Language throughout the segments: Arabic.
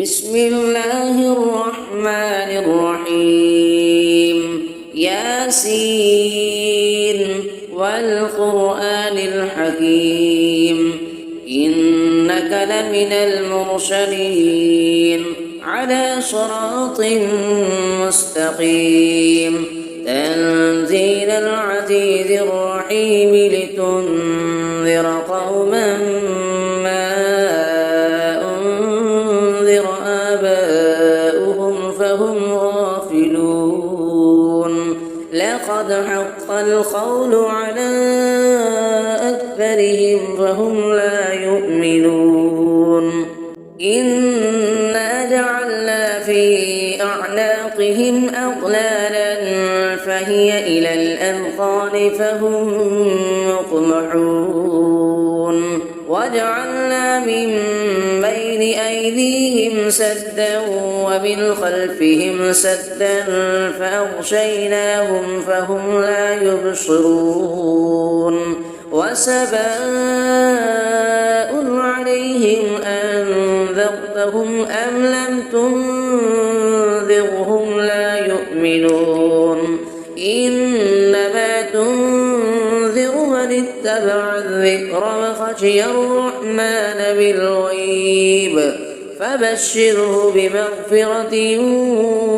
بسم الله الرحمن الرحيم ياسين والقرآن الحكيم إنك لمن المرسلين على صراط مستقيم تنزيل العزيز الرحيم لتنذر قوما ما أنذر آباؤهم فهم غافلون لقد حق القول على أكثرهم فهم لا يؤمنون إنا جعلنا في أعناقهم أغلالا فهي إلى الأذقان فهم مقمحون وجعلنا من بين أيديهم سدا ومن خلفهم سدا فأغشيناهم فهم لا يبصرون وسواء عليهم أنذرتهم أم لم تنذرهم لا يؤمنون إنما تنذر من اتبع الذكر وخشي الرحمن بالغيب فبشره بمغفرة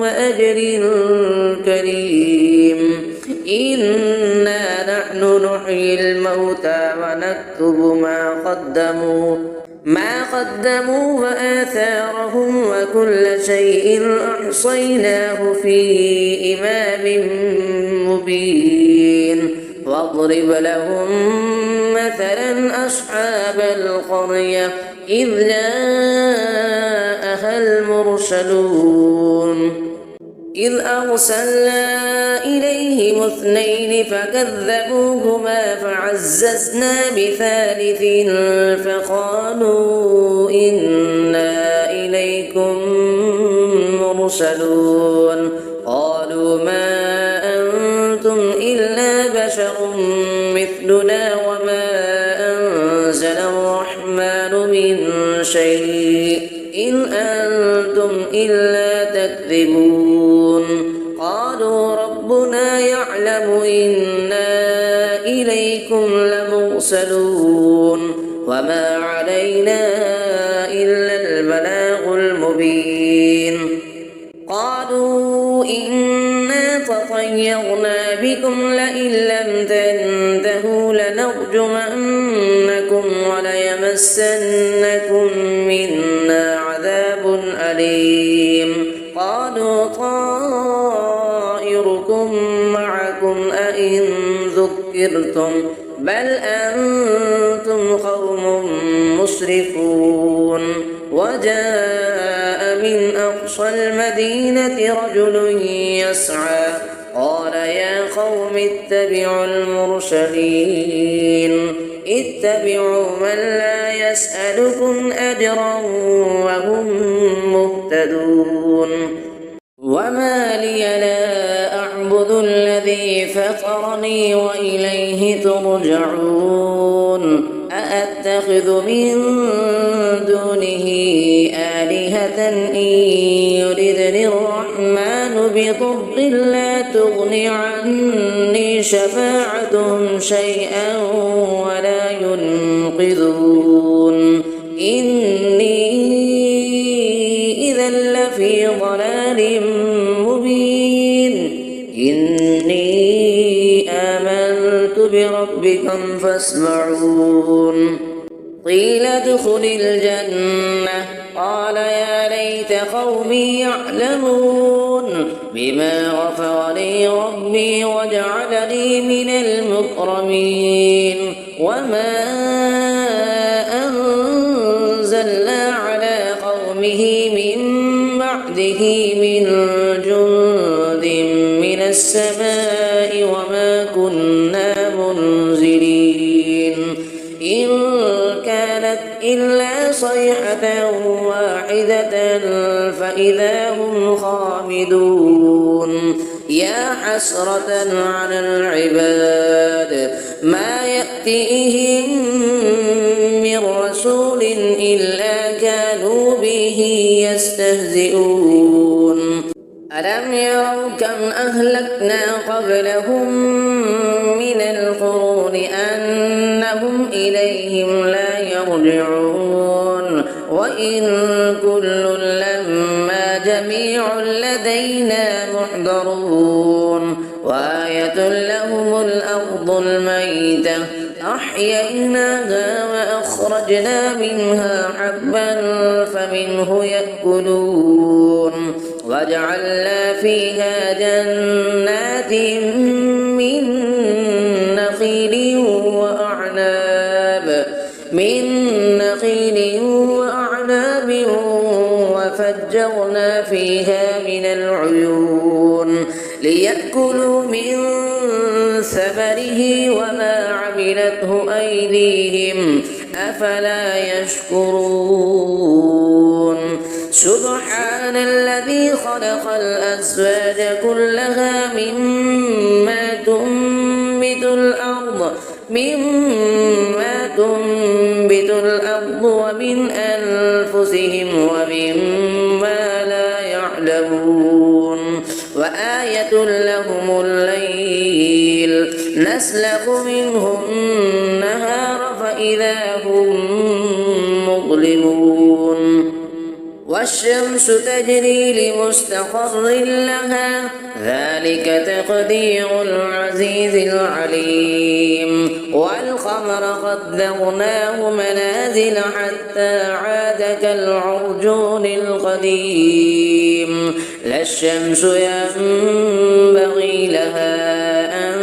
وأجر كريم إنا نحن نحيي الموتى ونكتب ما قدموا وآثارهم وكل شيء أحصيناه في إمام مبين واضرب لهم مثلا أصحاب القرية إذ جاءها المرسلون إذ أرسلنا إليهم اثنين فكذبوهما فعززنا بثالث فقالوا إنا إليكم مرسلون قالوا ما أنتم إلا بشر مثلنا وما أنزل الرحمن من شيء إن أنتم إلا تكذبون قالوا ربنا يعلم إنا إليكم لمرسلون وما علينا إلا البلاغ المبين قالوا إنا تطيرنا بكم لئن لم تنتهوا لنرجمنكم وليمسنكم منا عذاب أليم قالوا طائركم معكم أئن ذكرتم بل أنتم قوم مسرفون وجاء من أقصى المدينة رجل يسعى قال يا قوم اتبعوا المرسلين اتبعوا من لا يسألكم أجرا وهم مهتدون وما لي لا أعبد الذي فطرني وإليه ترجعون أأتخذ من دونه آلهة إن يردني الرحمن بضر لا تغن عني شفاعتهم شيئا ولا ينقذون إني إذا لفي ضلال مبين إني آمنت بربكم فاسمعون قيل ادخل الجنة قال يا ليت قومي يعلمون بما غفر لي ربي وجعلني من المكرمين وما أنزلنا على قومه من بعده من جند من السماء وما كنا منزلين إن كانت إلا صيحة واحدة فإذا هم خامدون يا حسرة على العباد ما يأتيهم من رسول إلا كانوا به يستهزئون ألم يروا كم أهلكنا قبلهم من القرون أنهم إليهم لا يرجعون وإن كل لما جميع لدينا محضرون وآية لهم الأرض الميتة أحييناها وأخرجنا منها حبا فمنه يأكلون وجعلنا فيها جنات من نخيل وأعناب وفجرنا فيها من العيون ليأكلوا من ثمره وما عملته أيديهم أفلا يشكرون سبحان الذي خلق الأزواج كلها مما تنبت الأرض ومن أنفسهم ومما لا يعلمون وآية لهم الليل نسلخ منه النهار فإذا هم مظلمون والشمس تجري لمستقر لها ذلك تقدير العزيز العليم والقمر قدرناه منازل حتى عاد كالعرجون القديم لا الشمس ينبغي لها أن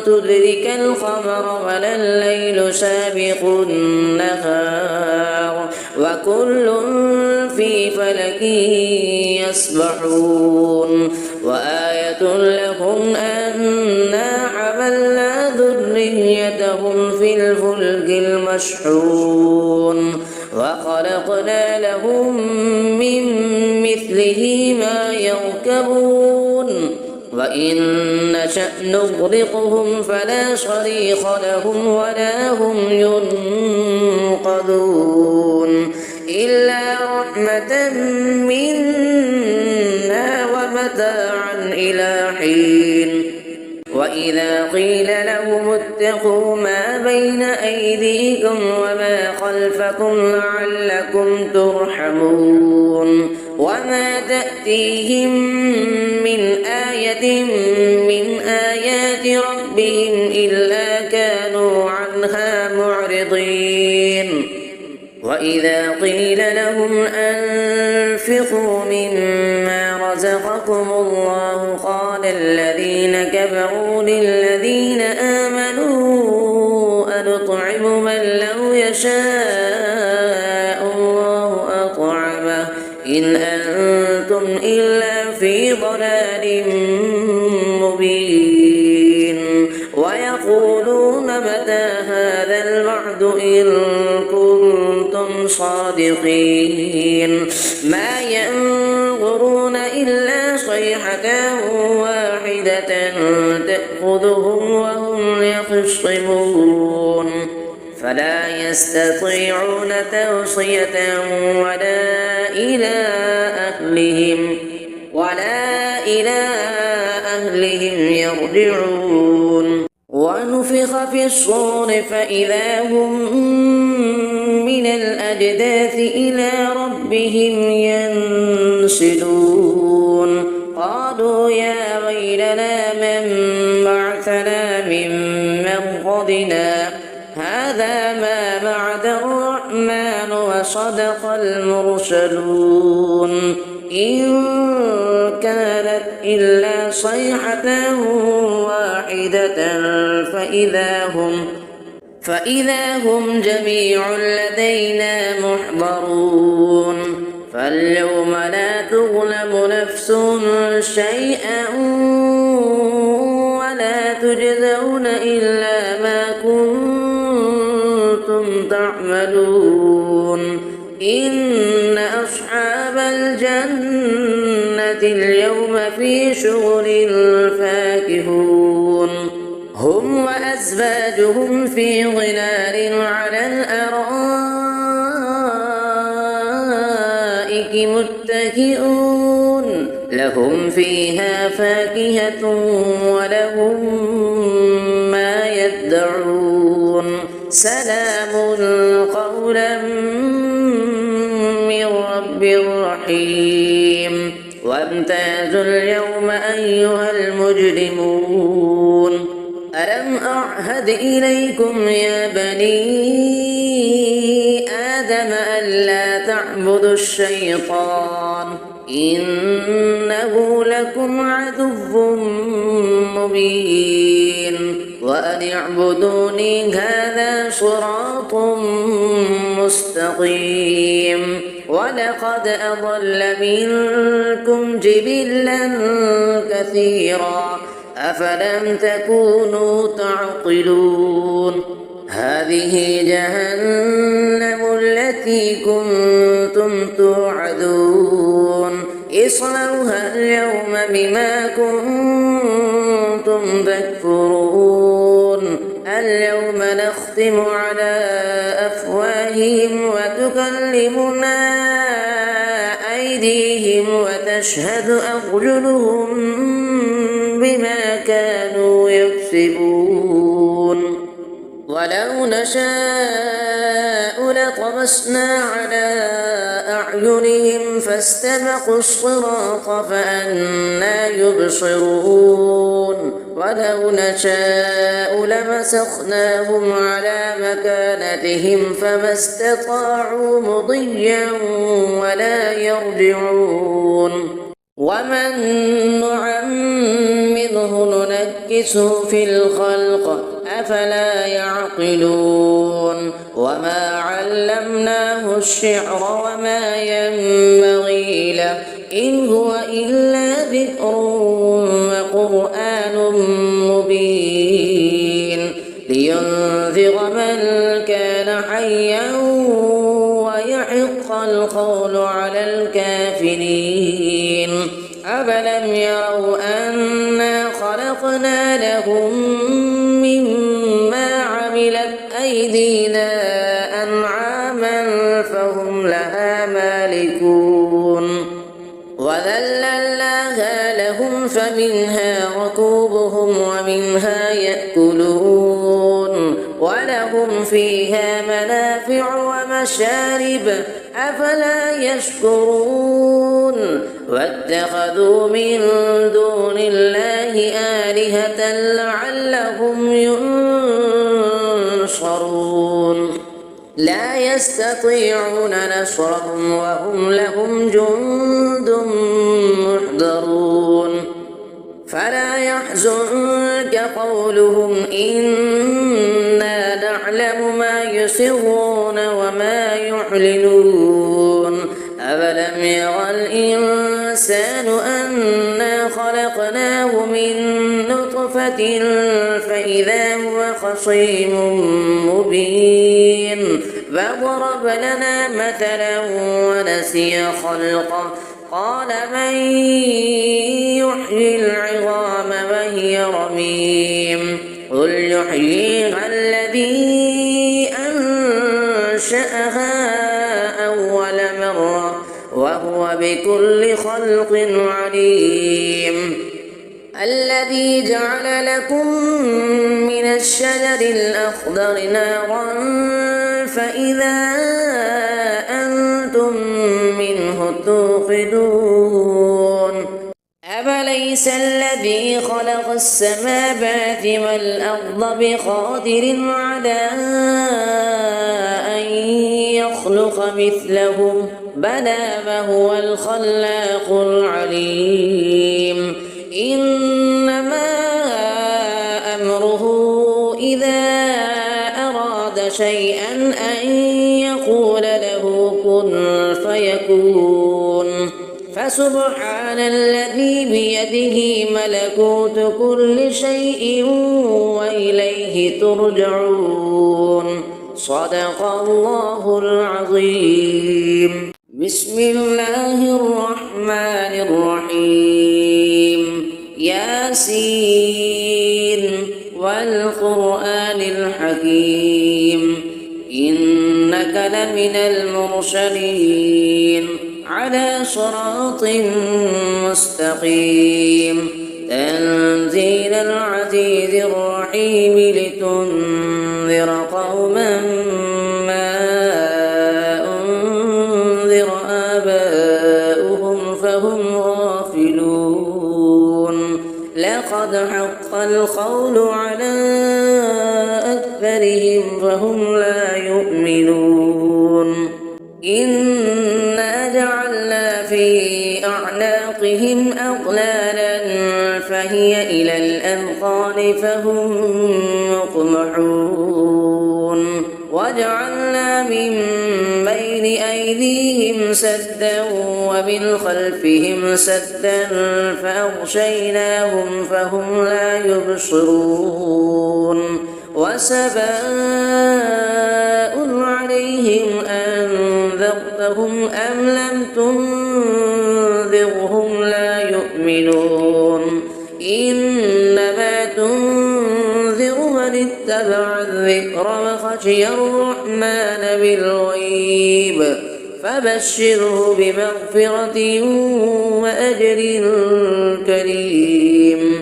تدرك القمر ولا الليل سابق النهار وكل في فلك يسبحون وآية لهم أنا حملنا ذريتهم في الفلك المشحون وخلقنا لهم من مثله ما يركبون وإن نشأ نغرقهم فلا صريخ لهم ولا هم ينقذون إلا رحمة منا ومتاعا إلى حين وإذا قيل لهم اتقوا ما بين أيديكم وما خلفكم لعلكم ترحمون وما تأتيهم من آية من آيات ربهم إلا كانوا عنها معرضين وإذا قيل لهم أنفقوا مما رزقكم الله قال الذين كفروا للذين آمنوا أنطعم من لو يشاء الله أطعمه إن أنتم إلا في ضلال مبين ويقولون متى هذا الوعد إن كنتم صادقين ما ينظرون إلا صيحة واحدة تأخذهم وهم يخصمون فلا يستطيعون توصية ولا إلى أهلهم يرجعون ونفخ في الصور فإذا هم من الأجداث إلى ربهم ينسلون قالوا يا ويلنا من بعثنا من مرقدنا هذا ما بعد الرحمن وصدق المرسلون إن كانت إلا صيحة واحدة فإذا هم جميع لدينا محضرون فاليوم لا تظلم نفس شيئا ولا تجزون إلا ما كنتم تعملون إن أصحاب الجنة اليوم في شغل فاكهون هم وأزواجهم في ظلال على الأرائك متكئون لهم فيها فاكهة ولهم ما يدعون سلام قولا من رب رحيم وامتازوا اليوم أيها المجرمون ألم أعهد إليكم يا بني آدم ألا تعبدوا الشيطان إنه لكم عدو مبين وأن اعبدوني هذا صراط مستقيم ولقد أضل منكم جبلا كثيرا أفلم تكونوا تعقلون هذه جهنم التي كنتم توعدون اصلوها اليوم بما كنتم تكفرون اليوم نختم على أفواههم وتكلمنا أيديهم وتشهد أرجلهم بما كانوا يكسبون ولو نشاء لطمسنا على أعينهم فاستبقوا الصراط فأنى يبصرون ولو نشاء لمسخناهم على مكانتهم فما استطاعوا مضيا ولا يرجعون ومن نعمره ننكسه في الخلق أفلا يعقلون وما علمناه الشعر وما ينبغي له إن هو إلا ذكر وقرآن مبين لينذر من كان حيا ويحق القول على الكافرين أفلم يروا أنا خلقنا لهم مما عملت أيدينا أنعاما فهم لها مالكون وذللناها لهم فمنها ركوبهم ومنها يأكلون ولهم فيها منافع ومشارب أفلا يشكرون واتخذوا من دون الله آلهة لعلهم ينصرون لا يستطيعون نصرهم وهم لهم جند محضرون فلا يحزنك قولهم إنا نعلم ما يسرون وما يعلنون أفلم ير الإنسان أنا خلقناه من نطفة فإذا هو خصيم مبين فضرب لنا مثلا ونسي خلقه قال من يحيي العظام وهي رميم قل يحييها الذي أنشأها أول مرة وهو بكل خلق عليم الذي جعل لكم من الشجر الأخضر نارا فإذا أنتم منه توقدون أفليس الذي خلق السماوات والأرض بقادر على أن يخلق مثلهم بلى وهو الخلاق العليم إنما أمره إذا أراد شيئا أن يقول له كن فيكون فسبحان الذي بيده ملكوت كل شيء وإليه ترجعون صدق الله العظيم بسم الله الرحمن الرحيم ياسين والقرآن الحكيم إنك لمن المرسلين على صراط مستقيم تنزيل العزيز الرحيم لتنذر قوما ما أنذر آباؤهم فهم غافلون لقد حق القول على أكثرهم فهم لا يؤمنون إنا جعلنا في أعناقهم أغلالا فهي إلى الأذقان فهم مقمحون وجعلنا من بين أيديهم سدا ومن خلفهم سدا فأغشيناهم فهم لا يبصرون وسواء عليهم أنذرتهم أم لم تنذرهم لا يؤمنون إنما تنذر من اتبع الذكر وخشي الرحمن بالغيب فبشره بمغفرة وأجر كريم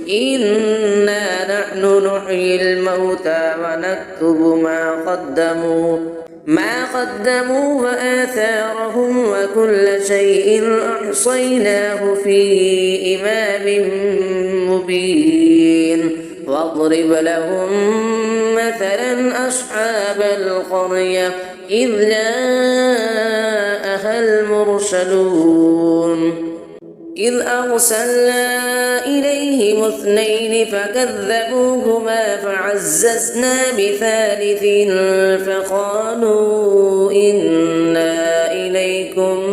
إنا نحن نحيي الموتى ونكتب ما قدموا وآثارهم وكل شيء أحصيناه في إمام مبين واضرب لهم مثلا أصحاب القرية إذ جاءها المرسلون إذ أرسلنا إليهم 2 فكذبوهما فعززنا بثالث فقالوا إنا إليكم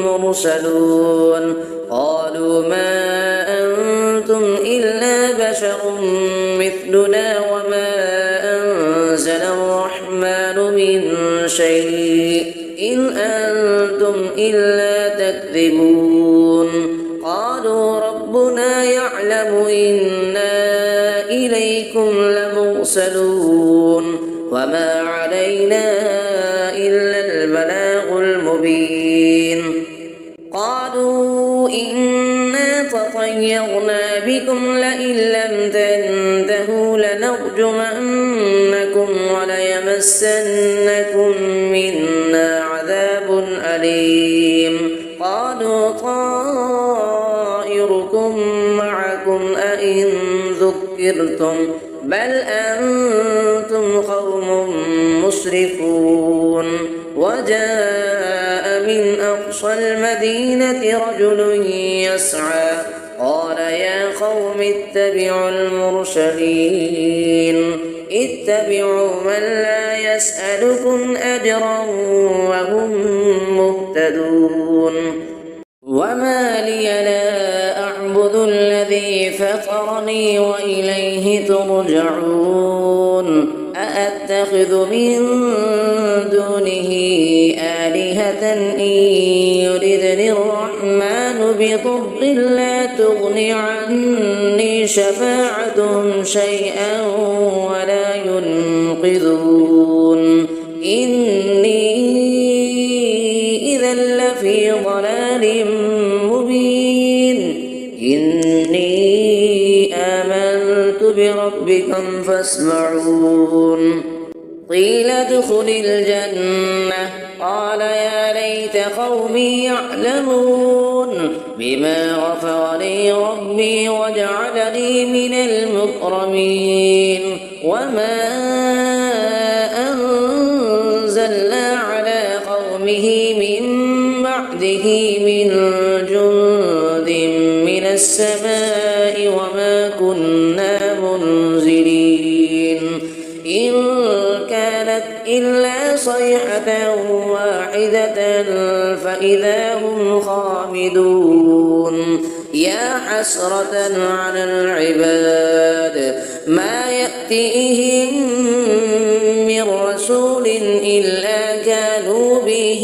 مرسلون قالوا ما أنتم إلا بشر مثلنا وما أنزل الرحمن من شيء إن أنتم إلا تكذبون قالوا ربنا يعلم إنا إليكم لمرسلون وما علينا إلا البلاغ المبين قالوا إنا تطيرنا بكم لئن لم تنتهوا لنرجمنكم وليمسنكم منا عذاب أليم قالوا طائركم معكم أئن ذكرتم بل أنتم قوم مسرفون وجاء من أقصى المدينة رجل يسعى قال يا قوم اتبعوا المرسلين اتبعوا من لا يسألكم أجرا وهم مهتدون وما لي لا أعبد الذي فطرني وإليه ترجعون أأتخذ من دونه آلهة إن يردني الرحمن بضر لا تغن عني شفاعتهم شيئا ولا ينقذون إني إذا لفي ضلال مبين إني آمنت بربكم فاسمعون قيل ادخل الجنة قال يا ليت قومي يعلمون بما غفر لي ربي وجعلني من المكرمين وما أنزلنا على قومه من بعده من جند من السماء وما كنا منزلين إن كانت إلا صيحة واحدة فإذا هم خامدون يا حسرة على العباد ما يأتيهم من رسول إلا كانوا به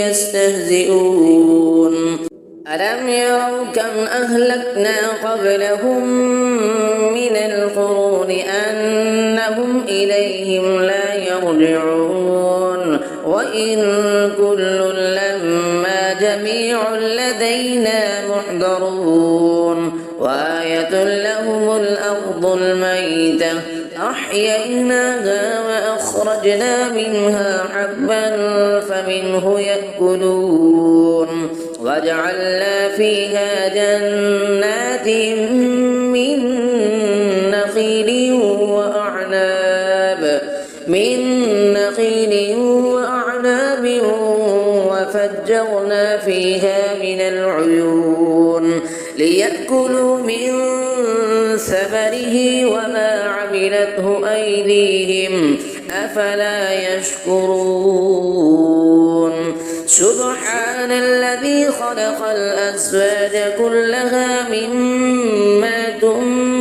يستهزئون ألم يروا كم أهلكنا قبلهم من القرون أنهم إليهم لا يرجعون وإن كل لما جميع لدينا محضرون وآية لهم الأرض الميتة أحييناها وأخرجنا منها حبا فمنه يأكلون وجعلنا فيها جنات من نخيل وأعناب وفجرنا فيها من العيون ليأكلوا من ثمره وما عملته أيديهم أفلا يشكرون سبحان الذي خلق الأزواج كلها مما تنبت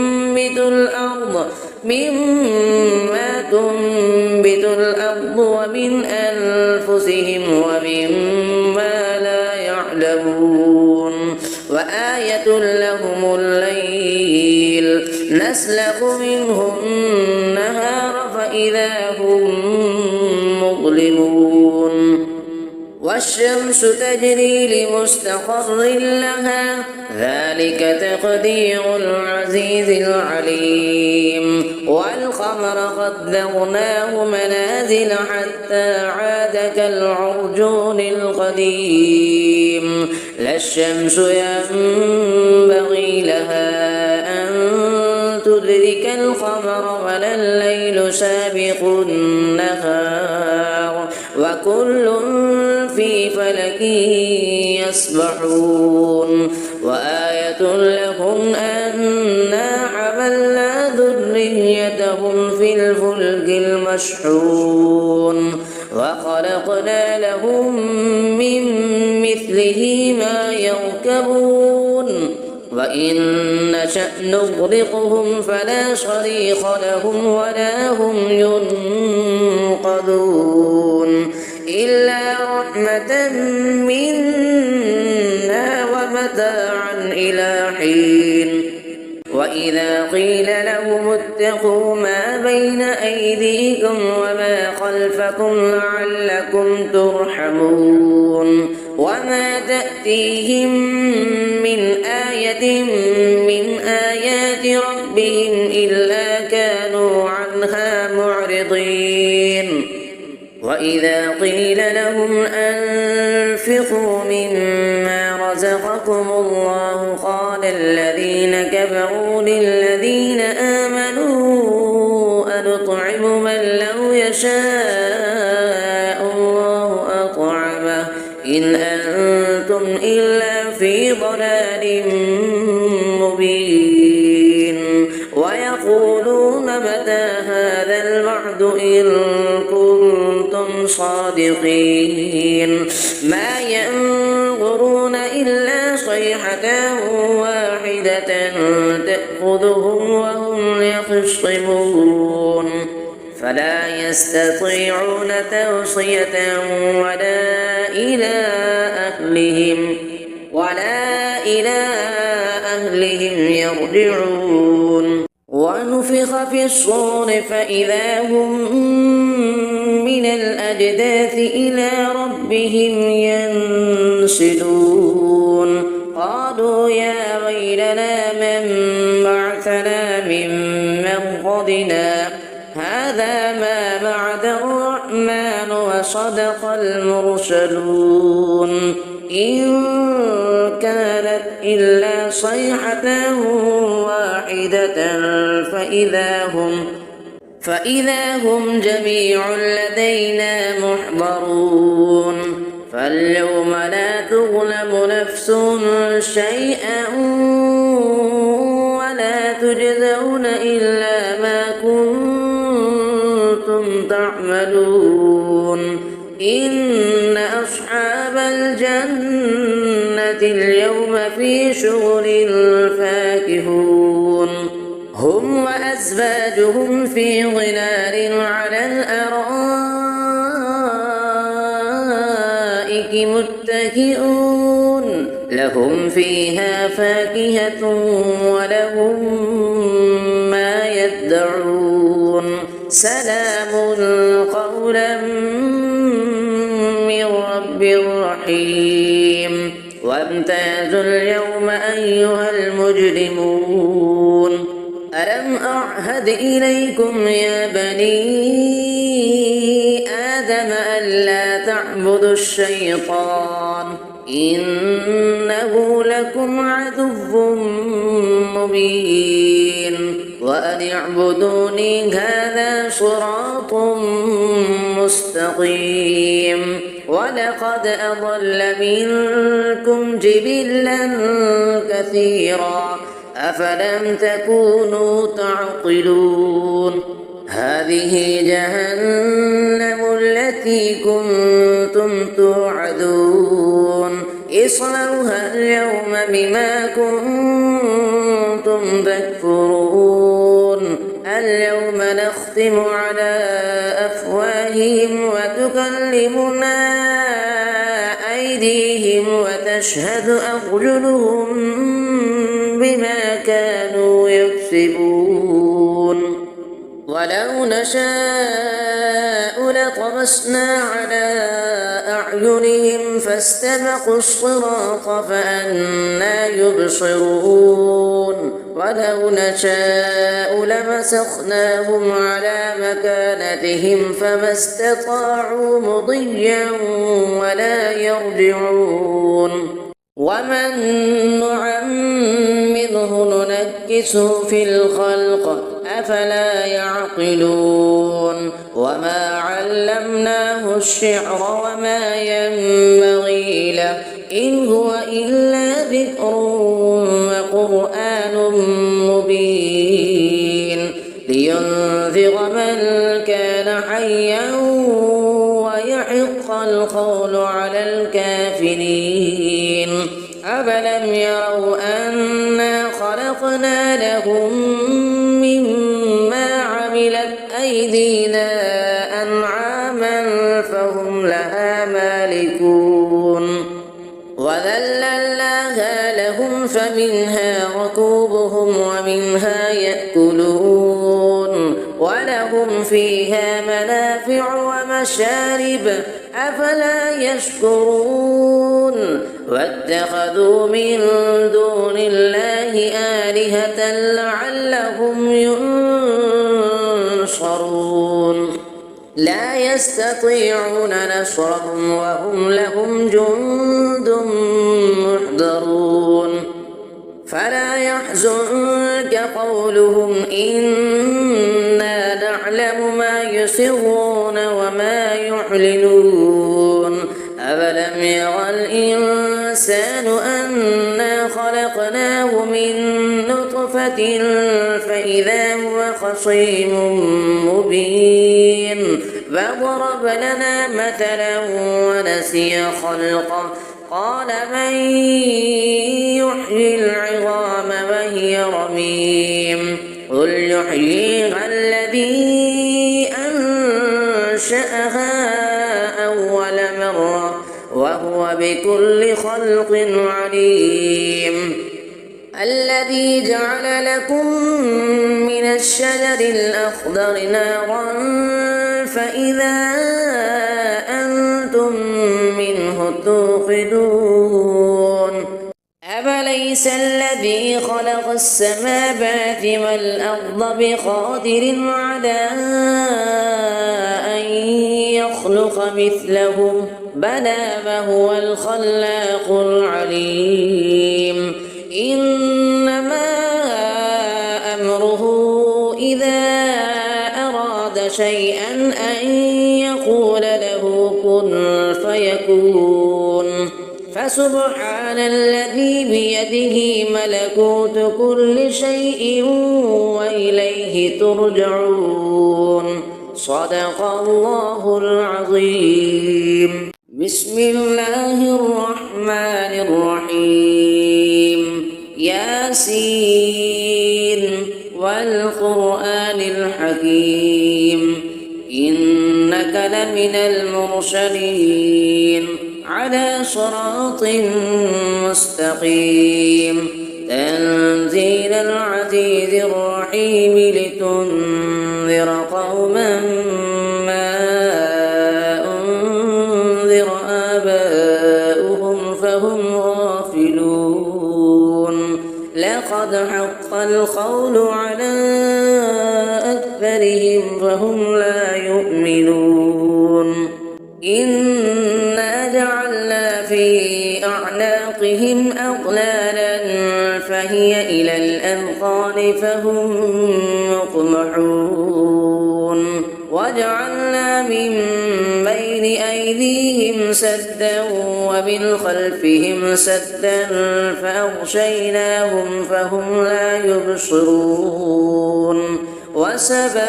الأرض ومن أنفسهم ومما لا يعلمون وآية لهم الليل نسلخ منه النهار فإذا هم مظلمون والشمس تجري لمستقر لها ذلك تقدير العزيز العليم والقمر قدرناه منازل حتى عاد كالعرجون القديم لا الشمس ينبغي لها أن تدرك القمر ولا الليل سابق النهار وكل في فلك يسبحون وآية لهم أنا حملنا ذريتهم في الفلك المشحون وخلقنا لهم من مثله ما يركبون وإن نشأ نغرقهم فلا صريخ لهم ولا هم ينقذون إلا رحمة منا ومتاعا إلى حين وإذا قيل لهم اتقوا ما بين أيديكم وما خلفكم لعلكم ترحمون وما تأتيهم من آية من آيات ربهم إلا كانوا عنها معرضين وإذا قيل لهم أنفقوا مما رزقكم الله قال الذين كفروا للذين آمنوا أنطعم من لو يشاء الله أطعمه إن أنتم إلا في ضلال مبين ويقولون متى هذا الوعد إن كنتم صادقين ما ينظرون إلا صيحة واحدة تأخذهم وهم يخصمون فلا يستطيعون توصية ولا إلى أهلهم يرجعون ونفخ في الصور فإذا هم من الأجداث إلى ربهم ينسلون قالوا يا ويلنا من بعثنا من مرقدنا هذا ما وعد الرحمن وصدق المرسلون إن كانت إلا صيحة واحدة فإذا هم جميع لدينا محضرون فاليوم لا تظلم نفس شيئا ولا تجزون إلا ما كنتم تعملون إن أصحاب الجنة اليوم في شغل فاكهون هم وأزواجهم في ظلال على الأرائك متكئون لهم فيها فاكهة ولهم ما يدعون سلام قولا من رب رحيم وامتازوا اليوم أيها المجرمون ألم أعهد إليكم يا بني آدم ألا تعبدوا الشيطان إنه لكم عدو مبين وأن اعبدوني هذا صراط مستقيم ولقد أضل منكم جبلا كثيرا أفلم تكونوا تعقلون هذه جهنم التي كنتم توعدون اصلوها اليوم بما كنتم تكفرون اليوم نختم على أفواههم وتكلمنا أيديهم وتشهد أرجلهم بما كانوا يكسبون ولو نشاء لطمسنا على أعينهم فاستبقوا الصراط فأنى يبصرون ولو نشاء لمسخناهم على مكانتهم فما استطاعوا مضيا ولا يرجعون ومن نعمره ننكسه في الخلق أفلا يعقلون وما علمناه الشعر وما ينبغي له إن هو إلا ذكر وقرآن مبين لينذر من كان حيا ويحق القول على الكافرين أفلم يروا أنا خلقنا لهم مما عملت أيدينا أنعاما فهم لها مالكون وذللناها لهم فمنها ركوبهم ومنها يأكلون ولهم فيها منافع ومشارب أفلا يشكرون واتخذوا من دون الله آلهة لعلهم ينصرون لا يستطيعون نصرهم وهم لهم جند محضرون فلا يحزنك قولهم إنا نعلم ما يسرون وما يعلنون أفلم يرى الإنسان أنا خلقناه من نطفة فإذا هو خصيم مبين فضرب لنا مثلا ونسي خلقه قال من يحيي العظام وهي رميم قل يحييها الذي أنشأها أول مرة وهو بكل خلق عليم الذي جعل لكم من الشجر الأخضر نارا فإذا أنتم منه توقدون أفليس الذي خلق السماوات والأرض بقادر على أن يخلق مثلهم بلى وهو الخلاق العليم إنما أمره إذا أراد شيئا أن يقول له كن فيكون فسبحان الذي بيده ملكوت كل شيء وإليه ترجعون صدق الله العظيم بسم الله الرحمن الرحيم ياسين والقرآن الحكيم إنك لمن المرسلين على صراط مستقيم تنزيل العزيز الرحيم لتنذر قوما ما أنذر آباؤهم فهم غافلون غافلون لقد حق القول على أكثرهم فهم لا يؤمنون إنا جعلنا في أعناقهم أغلالا فهي إلى الأذقان فهم مقمحون وجعلنا من بين أيديهم سدا ومن خلفهم سدا فأغشيناهم فهم لا يبصرون وسواء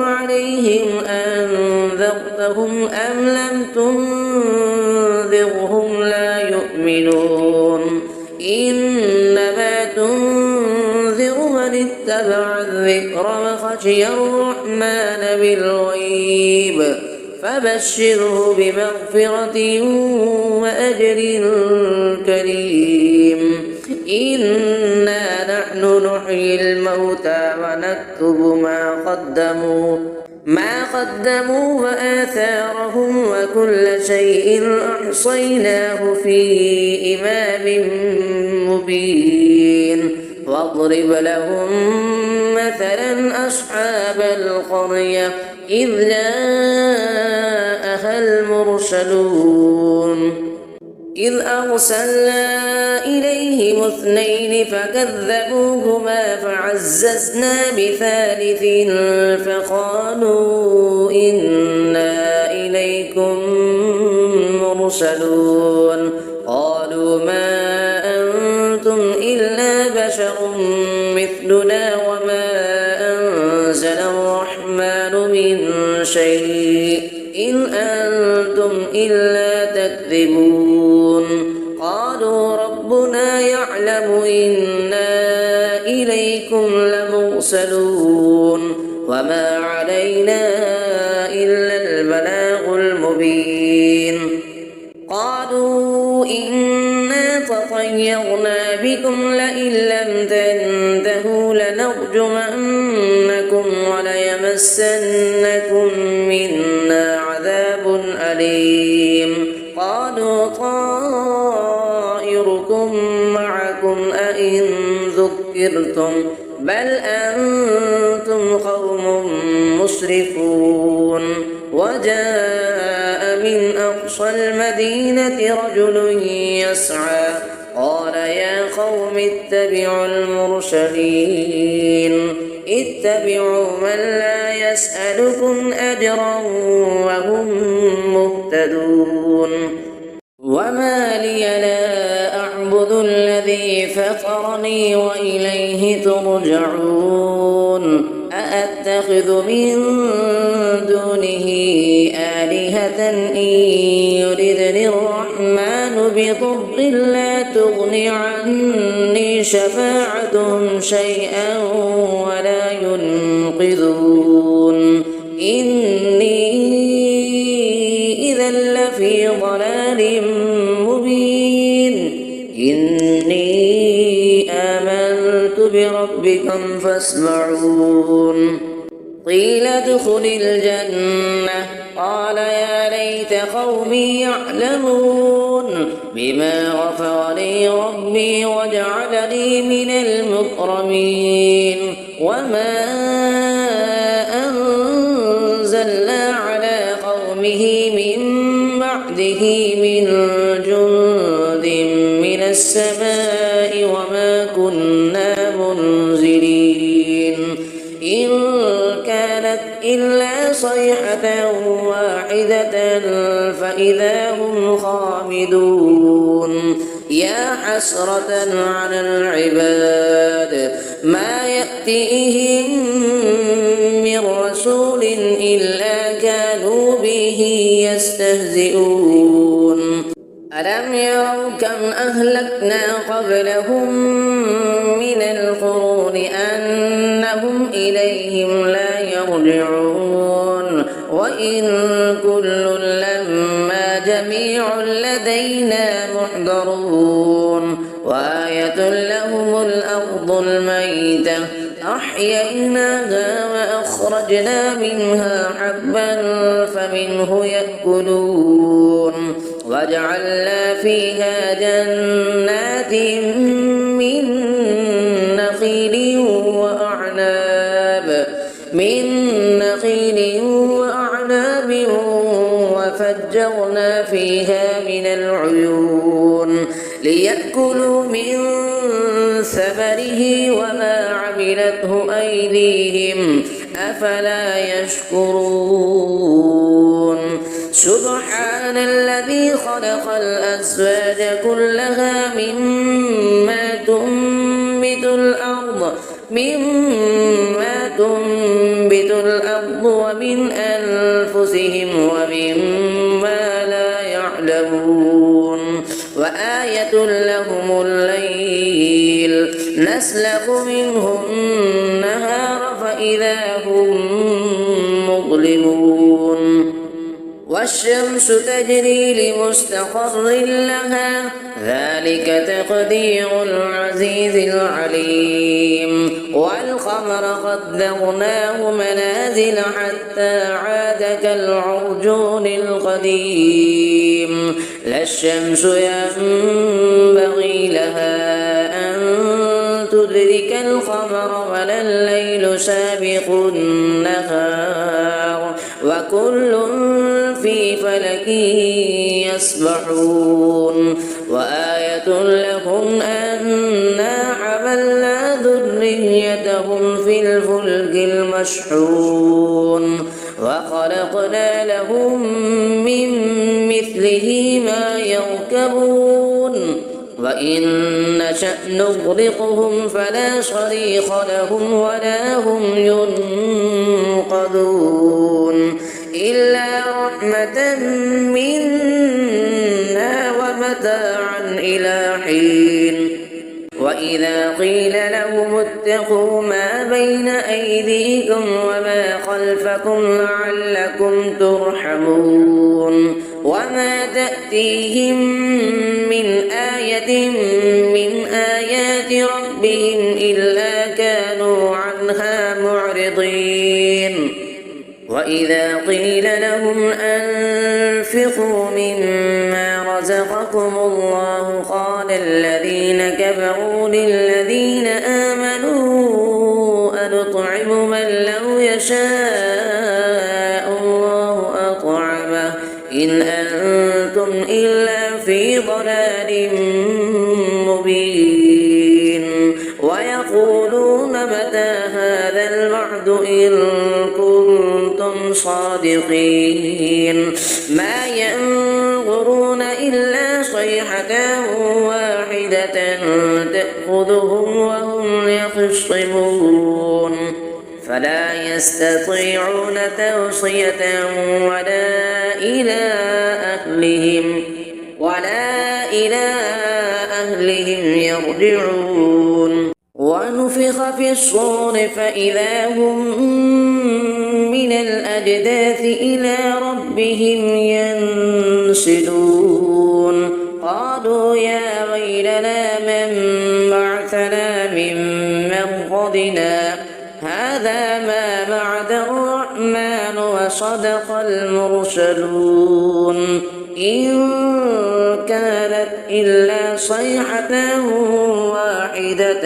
عليهم أنذرتهم أم لم تنذرهم لا يؤمنون إنما تنذر من اتبع الذكر وخشي الرحمن بالغيب فبشره بمغفرة وأجر كريم إنا نحن نحيي الموتى ونكتب ما قدموا وآثارهم وكل شيء أحصيناه في إمام مبين واضرب لهم مثلا أصحاب القرية إذ جاءها المرسلون إذ أرسلنا إليهم 2 فكذبوهما فعززنا بثالث فقالوا إنا إليكم مرسلون قالوا ما أنتم إلا بشر مثلنا وما أنزل الرحمن من شيء إن أنتم إلا تكذبون قالوا ربنا يعلم إنا إليكم لمرسلون وما علينا إلا البلاغ المبين قالوا إنا تطيرنا بكم لئن لم تنتهوا لنرجمنكم وليمسنكم منا عذاب أليم قالوا طائركم معكم أئن ذكرتم بل أنتم قوم مسرفون وجاء من أقصى المدينة رجل يسعى قال يا قوم اتبعوا المرسلين اتبعوا من لا يسألكم أجرا وهم مهتدون وما لي لا أعبد الذي فطرني وإليه ترجعون أأتخذ من دونه آلهة إن يردني الرحمن بضر لا تغن عني شفاعتهم شيئا ولا ينقذون إني إذا لفي ضلال مبين إني آمنت بربكم فاسمعون قيل ادخل الجنة قال يا ليت قومي يعلمون بما غفر لي ربي وجعلني من المكرمين وما أنزلنا على قومه من بعده من جند من السماء وما كنا منزلين إن كانت إلا صيحة واحدة فإذا هم خامدون يا حسرة على العباد ما يأتيهم من رسول إلا كانوا به يستهزئون ألم يروا كم أهلكنا قبلهم من القرون أنهم إليهم لا يرجعون وإن كل لما جميع لدينا محضرون وآية لهم الأرض الميتة أحييناها وأخرجنا منها حبا فمنه يأكلون وجعلنا فيها جنات من نخيل وأعناب وفجرنا فيها من العيون ليأكلوا من ثمره وما عملته أيديهم أفلا يشكرون سبحان الذي خلق الأزواج كلها مما تنبت الأرض ومن أنفسهم ومما لا يعلمون وآية لهم الليل نسلخ منه النهار فإذا هم مظلمون والشمس تجري لمستقر لها ذلك تقدير العزيز العليم والقمر قدرناه منازل حتى عاد كالعرجون القديم لا الشمس ينبغي لها أن تدرك القمر ولا الليل سابق النهار وكل في فلك يسبحون وآية لهم أنا حملنا ذريتهم في الفلك المشحون وخلقنا لهم من مثله ما يركبون وإن نشأ نغرقهم فلا صريخ لهم ولا هم ينقذون إلا رحمة منا ومتاعا إلى حين وإذا قيل لهم اتقوا ما بين أيديكم وما خلفكم لعلكم ترحمون وما تأتيهم من آية من آيات ربهم إلا كانوا عنها معرضين وإذا قيل لهم أنفقوا مما رزقكم الله قال الذين كفروا للذين آمنوا أنطعم من لو يشاء الله أطعمه إن أنتم إلا في ضلال مبين ويقولون متى هذا الوعد إن كنتم صادقين ما ينظرون إلا صيحة واحدة تأخذهم وهم يخصمون فلا يستطيعون توصية ولا إلى أهلهم يرجعون ونفخ في الصور فإذا هم من الأجداث إلى ربهم ينسلون قالوا يا ويلنا من بعثنا من مرقدنا هذا ما وعد الرحمن وصدق المرسلون إن كانت إلا صيحة واحدة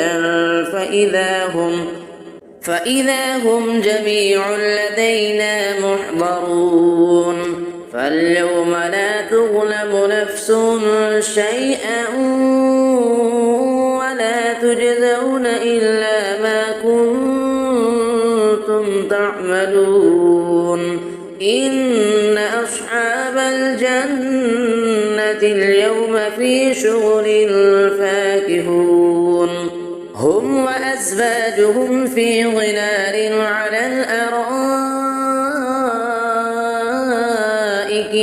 فإذا هم جميع لدينا محضرون فاليوم لا تظلم نفس شيئا ولا تجزون إلا ما كنتم تعملون إن أصحاب الجنة اليوم في شغل فاكهون هم وأزواجهم في ظلال على الأرائك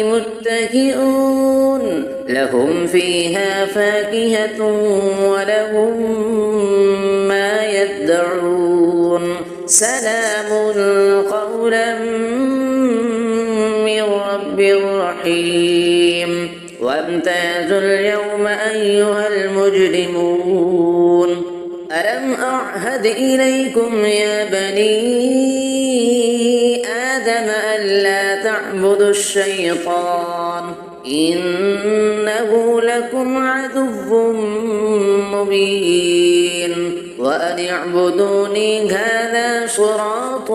متكئون لهم فيها فاكهة ولهم ما يدعون سلام قولا من رب رحيم وامتازوا اليوم أيها المجرمون ألم أعهد إليكم يا بني آدم ألا تعبدوا الشيطان إنه لكم عدو مبين وأن اعبدوني هذا صراط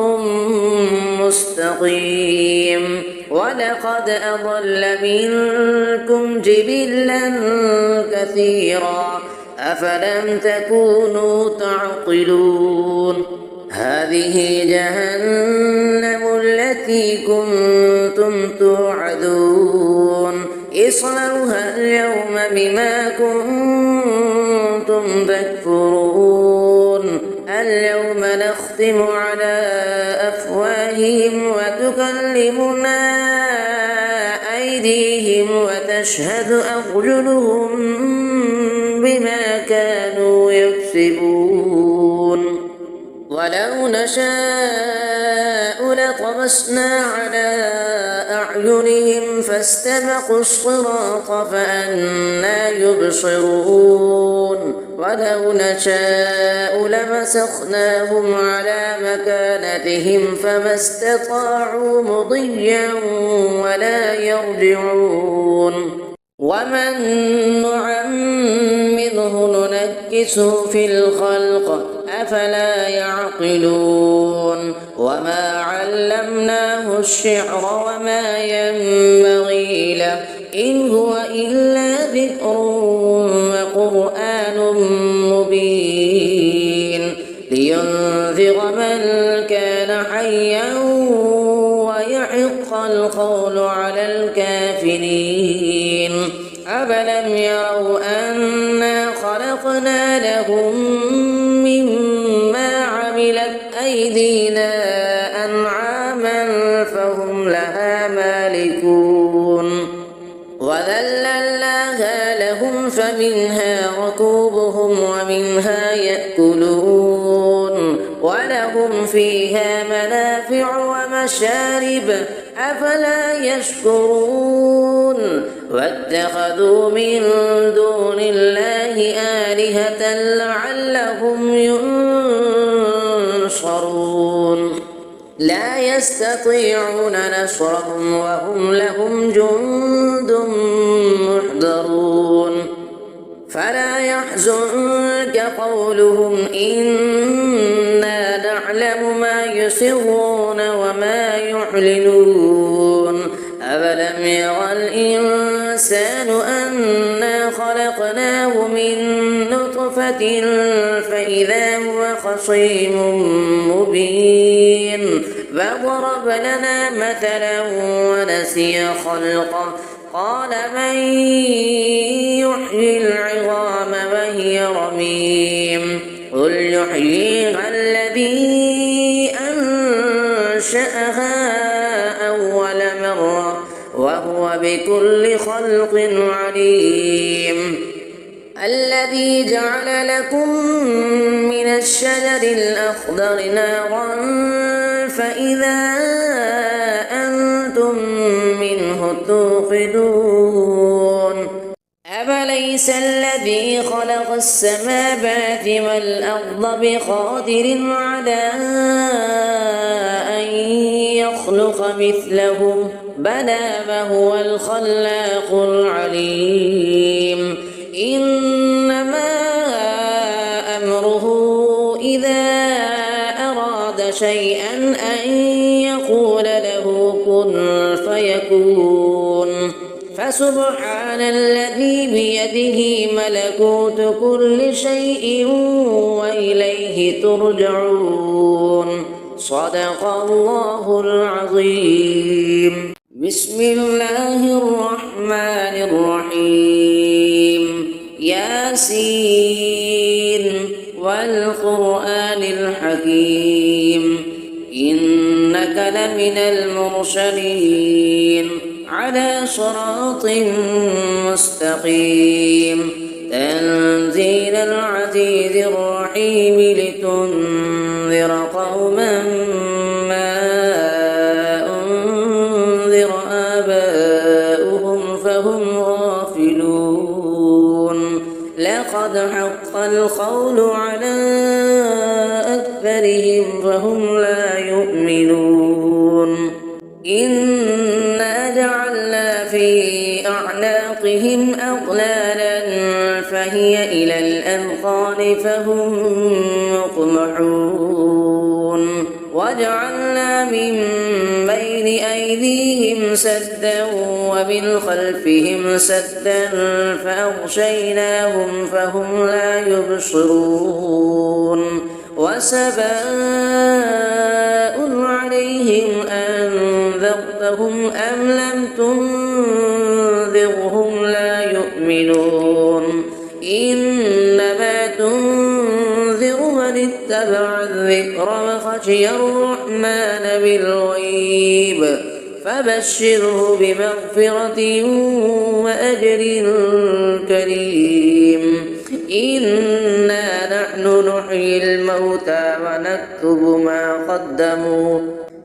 مستقيم ولقد أضل منكم جبلا كثيرا أفلم تكونوا تعقلون هذه جهنم التي كنتم توعدون اصلوها اليوم بما كنتم تكفرون اليوم نختم على أفواههم وتكلمنا أيديهم وتشهد أرجلهم بما كانوا يكسبون ولو نشاء لطمسنا على أعينهم فاستبقوا الصراط فأنى يبصرون ولو نشاء لمسخناهم على مكانتهم فما استطاعوا مضيا ولا يرجعون ومن نعمره ننكسه في الخلق أفلا يعقلون وما علمناه الشعر وما ينبغي له إن هو إلا ذكر وقرآن مبين لينذر من كان حيا ويحق القول على الكافرين أفلم يروا أنا خلقنا لهم مما عملت أيدينا أنعاما فهم لها مالكون وذللناها لهم فمنها ركوبهم ومنها يأكلون ولهم فيها منافع ومشارب أفلا يشكرون واتخذوا من دون الله آلهة لعلهم ينصرون لا يستطيعون نصرهم وهم لهم جند محضرون فلا يحزنك قولهم إنا نعلم ما يسرون وما يعلنون أفلم يرى الإنسان أنا خلقناه من نطفة فإذا هو خصيم مبين فضرب لنا مثلا ونسي خلقه قال من يحيي العظام وهي رميم قل يحييها الذي أنشأها أول مرة وهو بكل خلق عليم الذي جعل لكم من الشجر الأخضر نارا فإذا أنتم منه توقدون أفليس الذي خلق السماوات والأرض بقادر على أن يخلق مثلهم بلى وهو الخلاق العليم إنما أمره إذا أراد شيئا أن يقول له كن فيكون فسبحان الذي بيده ملكوت كل شيء وإليه ترجعون صدق الله العظيم بسم الله الرحمن الرحيم ياسين والقرآن الحكيم إنك لمن المرسلين على صراط مستقيم تنزيل العزيز الرحيم لتنذر قوما ما أنذر آباؤهم فهم غافلون لقد حق القول على أكثرهم فهم لا يؤمنون إنا جعلنا في فهي إلى الأذقان فهم مقمحون وجعلنا من بين أيديهم سدا ومن خلفهم سدا فأغشيناهم فهم لا يبصرون وسواء عليهم أنذرتهم أم لم تنذرهم لا يؤمنون إنما تنذر من اتبع الذكر وخشي الرحمن بالغيب فبشره بمغفرة وأجر كريم إنا نحن نحيي الموتى ونكتب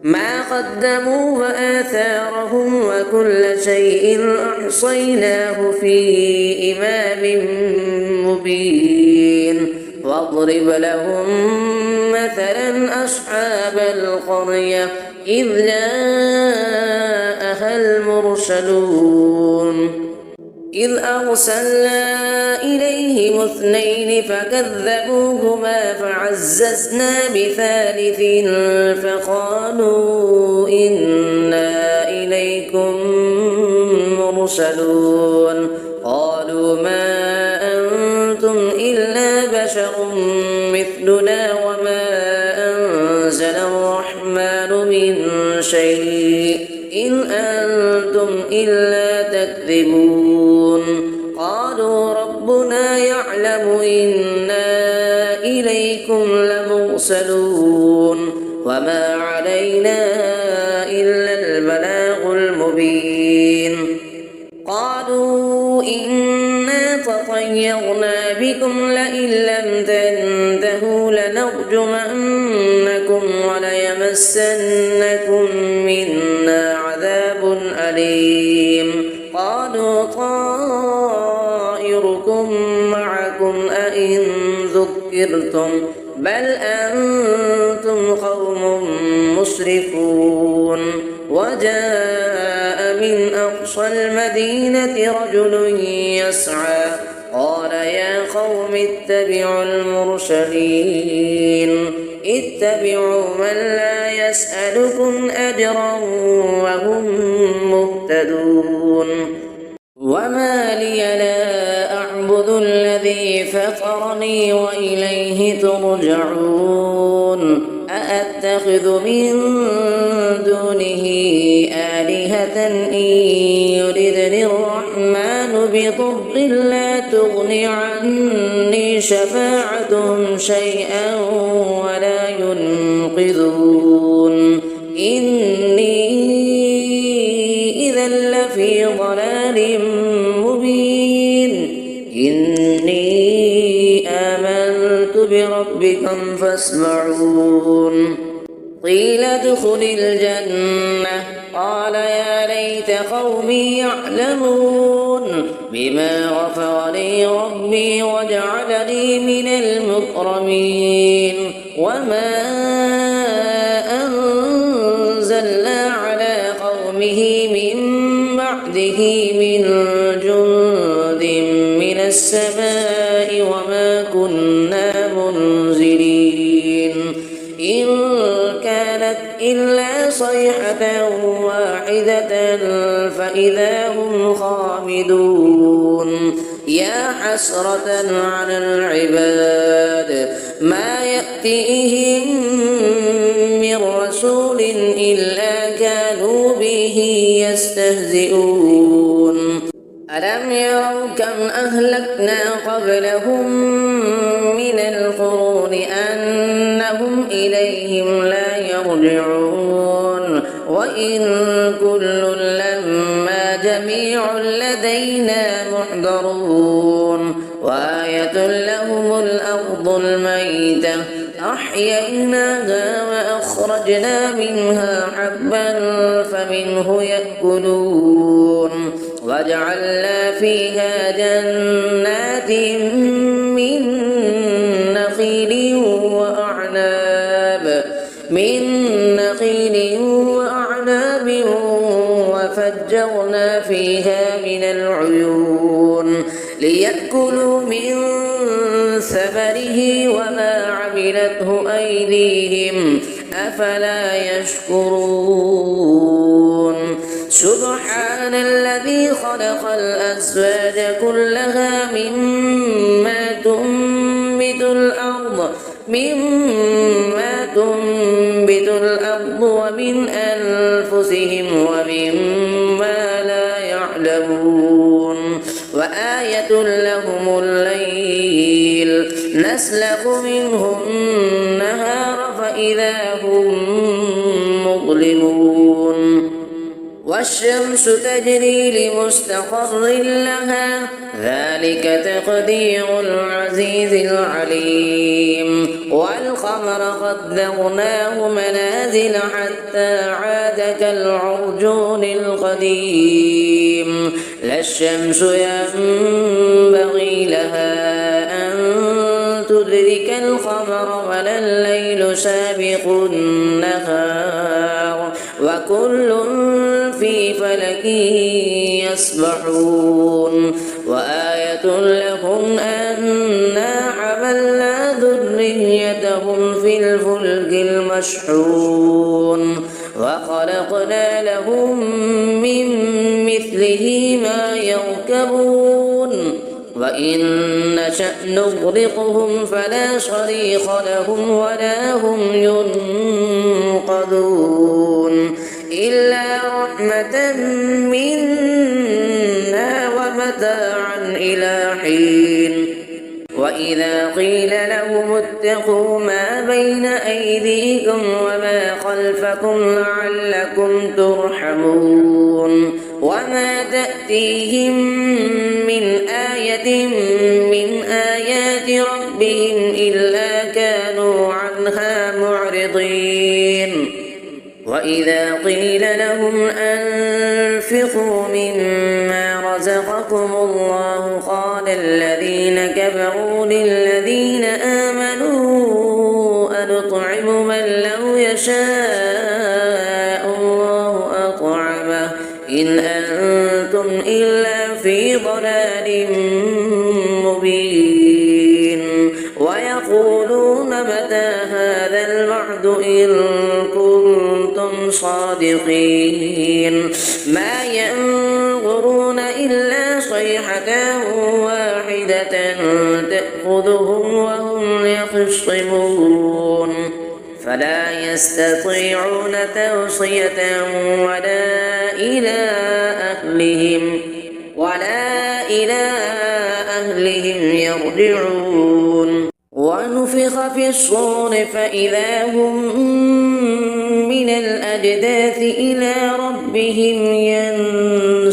ما قدموا وآثارهم وكل شيء أحصيناه في إمام مبين واضرب لهم مثلا أصحاب القرية إذ جاءها المرسلون إذ أرسلنا إليهم 2 فكذبوهما فعززنا بثالث فقالوا إنا إليكم مرسلون قالوا ما أنتم إلا بشر مثلنا وما أنزل الرحمن من شيء إن أنتم إلا تكذبون قالوا ربنا يعلم إنا إليكم لمرسلون وما علينا إلا البلاغ المبين قالوا إنا تطيرنا بكم لئن لم تنتهوا لنرجمنكم وليمسنكم منا عذاب أليم قالوا طائركم معكم أئن ذكرتم بل أنتم قوم مسرفون وجاء من أقصى المدينة رجل يسعى قال يا قوم اتبعوا المرسلين اتبعوا من لا يسألكم أجرا وهم مهتدون وما لي لا أعبد الذي فطرني وإليه ترجعون أأتخذ من دونه آلهة إن يردني الرحمن بضر لا تغن عني شفاعتهم شيئا ولا ينقذون إني إذا لفي ضلال مبين إني آمنت بربكم فاسمعون قيل ادخل الجنة قال يا ليت قومي يعلمون بما غفر لي ربي وجعلني من المكرمين وما أنزلنا على قومه من بعده من جند من السماء وما كنا منزلين إن كانت إلا صيحة واحدة فإذا هم خامدون يا حسرة على العباد ما يأتيهم من رسول إلا كانوا به يستهزئون ألم يروا كم أهلكنا قبلهم من القرون أنهم إليهم لا يرجعون وإن كل لما جميع لدينا محضرون وآية لهم الأرض الميتة أحييناها وأخرجنا منها حبا فمنه يأكلون وجعلنا فيها جنات من نخيل وأعناب وفجرنا فيها من العيون ليأكلوا من ثمره وما عملته أيديهم أفلا يشكرون سبحان الذي خلق الأزواج كلها مما تنبت الأرض ومن أنفسهم ومما لا يعلمون وآية لهم الليل نسلخ منه النهار فإذا هم مظلمون والشمس تجري لمستقر لها ذلك تقدير العزيز العليم والقمر قدرناه منازل حتى عاد كالعرجون القديم لا الشمس ينبغي لها أن تدرك القمر ولا الليل سابق النهار وكل في فلك يسبحون وآية لهم أنا حملنا ذريتهم في الفلك المشحون وخلقنا لهم من مثله ما يركبون وإن نشأ نغرقهم فلا صريخ لهم ولا هم ينقذون إلا رحمة منا ومتاعا إلى حين وإذا قيل لهم اتقوا ما بين أيديكم وما خلفكم لعلكم ترحمون وما تأتيهم من آية من آيات ربهم إلا كانوا عنها معرضين وإذا قيل لهم أنفقوا مما رزقكم الله قال الذين كفروا للذين آمنوا أنطعم من لو يشاء الله أطعمه إن أنتم إلا في ضلال مبين ويقولون متى هذا الوعد إن كنتم صادقين ما ينظرون إلا صيحة واحدة تأخذهم وهم يخصمون فلا يستطيعون توصية ولا إلى أهلهم يرجعون ونفخ في الصور فإذا هم من الأجداث إلى ربهم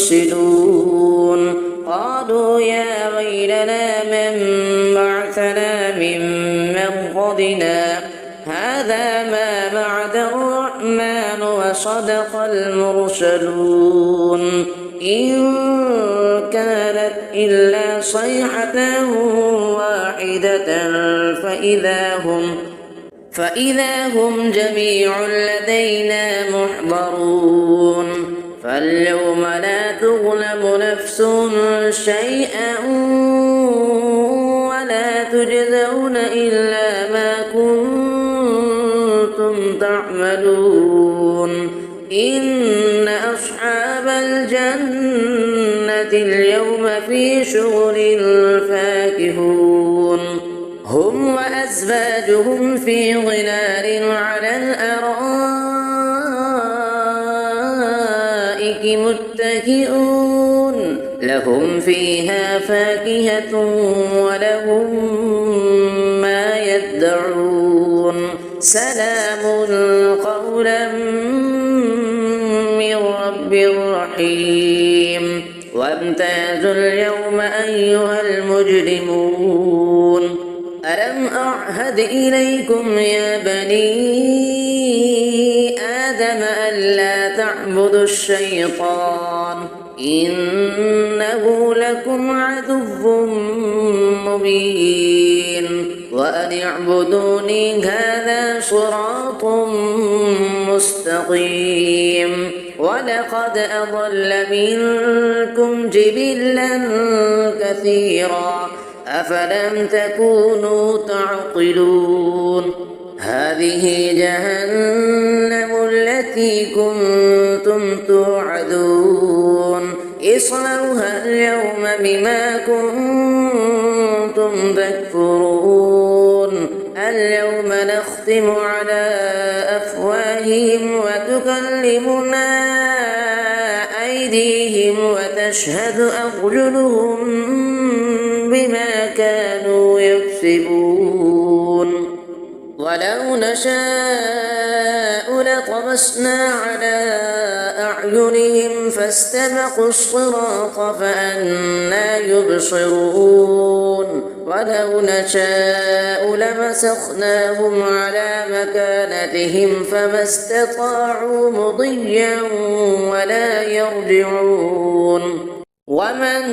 ينسلون قالوا يا ويلنا من بعثنا من مرقدنا هذا ما وعد الرحمن وصدق المرسلون إن كانت إلا صيحة واحدة فإذا هم جميع لدينا محضرون فاليوم لا تظلم نفس شيئا ولا تجزون إلا ما كنتم تعملون إن أصحاب الجنة اليوم في شغل فاكهون هم وأزواجهم في ظلال على الأرائك متكئون لهم فيها فاكهة ولهم ما يدعون سلام قولا من رب رحيم وامتازوا اليوم أيها المجرمون ألم أعهد إليكم يا بني آدم ألا تعبدوا الشيطان إنه لكم عدو مبين وأن اعبدوني هذا صراط مستقيم ولقد أضل منكم جبلا كثيرا أفلم تكونوا تعقلون هذه جهنم التي كنتم توعدون اصلوها اليوم بما كنتم تكفرون اليوم نختم على أفواههم وتكلمنا أيديهم وتشهد أرجلهم بما كانوا يكسبون ولو نشاء لطمسنا على أعينهم فاستبقوا الصراط فأنى يبصرون ولو نشاء لمسخناهم على مكانتهم فما استطاعوا مضيا ولا يرجعون ومن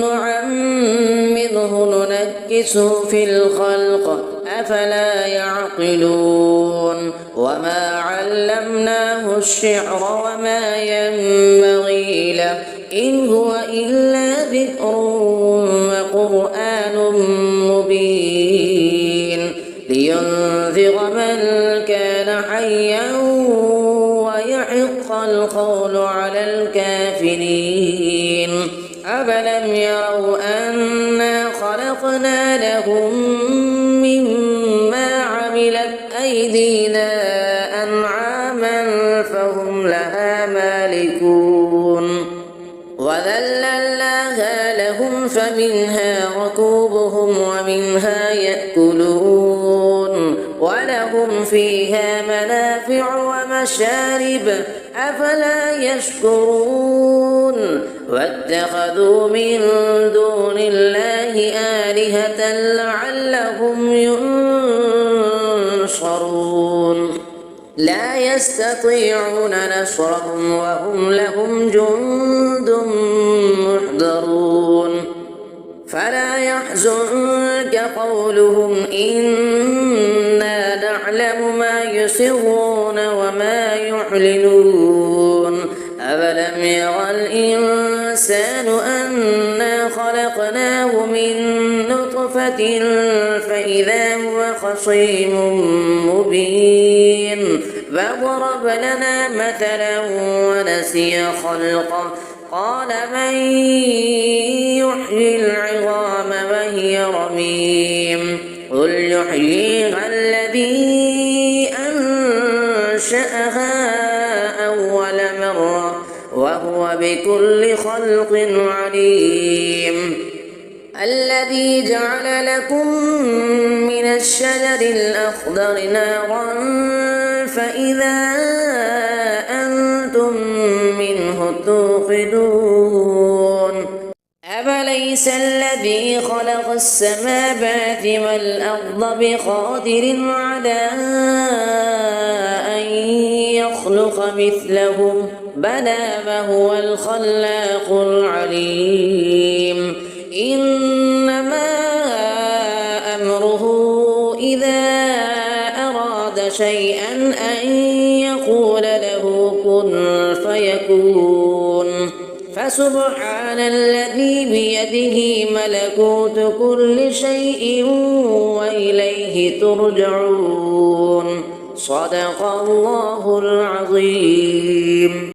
نعمره ننكسه في الخلق أفلا يعقلون وما علمناه الشعر وما ينبغي له إن هو إلا ذكر وقرآن مبين لينذر من كان حيا ويحق القول على الكافرين أفلم يروا أنا خلقنا لهم مما عملت أيدينا أنعاما فهم لها مالكون وذللناها لهم فمنها ركوبهم ومنها يأكلون ولهم فيها منافع ومشارب أفلا يشكرون واتخذوا من دون الله آلهة لعلهم ينصرون لا يستطيعون نصرهم وهم لهم جند محضرون فلا يحزنك قولهم إنا نعلم ما يسرون وما يعلنون أفلم ير الإنسان أنا خلقناه من نطفة فإذا هو خصيم مبين فضرب لنا مثلا ونسي خلقه قال من يحيي العظام وهي رميم قل يحييها الذي أنشأها أول مرة وهو بكل خلق عليم الذي جعل لكم من الشجر الأخضر نارا فإذا أنتم منه توقدون أفليس الذي خلق السماوات والأرض بقادر على أن يخلق مثلهم بلى وهو الخلاق العليم إنما أمره إذا أراد شيئا أن يقول له كن فيكون فسبحان الذي بيده ملكوت كل شيء وإليه ترجعون صدق الله العظيم.